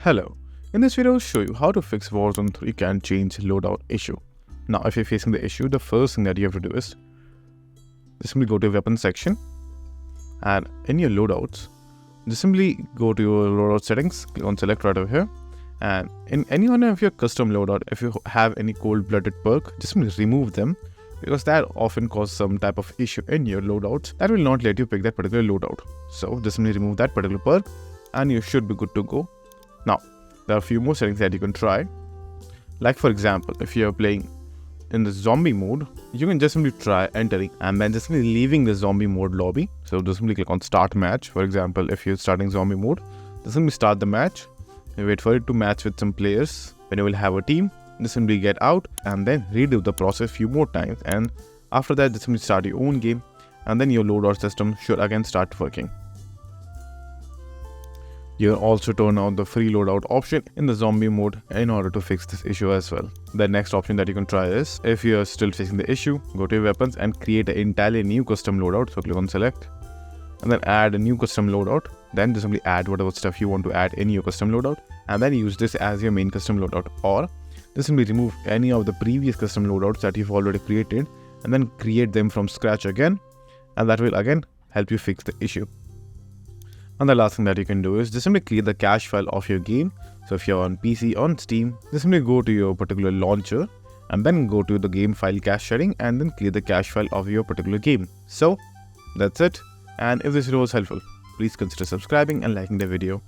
Hello, in this video I'll show you how to fix Warzone 3 can change loadout issue. Now if you're facing the issue, the first thing that you have to do is just simply go to your weapon section and in your loadouts, just simply go to your loadout settings, click on select right over here, and in any one of your custom loadout, if you have any cold-blooded perk, just simply remove them because that often causes some type of issue in your loadouts that will not let you pick that particular loadout. So just simply remove that particular perk and you should be good to go. Now, there are a few more settings that you can try. Like for example, if you're playing in the zombie mode, you can just simply try entering and then just simply leaving the zombie mode lobby. So just simply click on start match. For example, if you're starting zombie mode, just simply start the match. You wait for it to match with some players. When you will have a team, just simply get out and then redo the process a few more times. And after that, just simply start your own game and then your loadout system should again start working. You can also turn on the free loadout option in the zombie mode in order to fix this issue as well. The next option that you can try is, if you are still facing the issue, go to your weapons and create an entirely new custom loadout. So click on select and then add a new custom loadout. Then just simply add whatever stuff you want to add in your custom loadout and then use this as your main custom loadout, or just simply remove any of the previous custom loadouts that you've already created and then create them from scratch again, and that will again help you fix the issue. And the last thing that you can do is just simply clear the cache file of your game. So if you're on PC, on Steam, just simply go to your particular launcher and then go to the game file cache setting and then clear the cache file of your particular game. So that's it. And if this video was helpful, please consider subscribing and liking the video.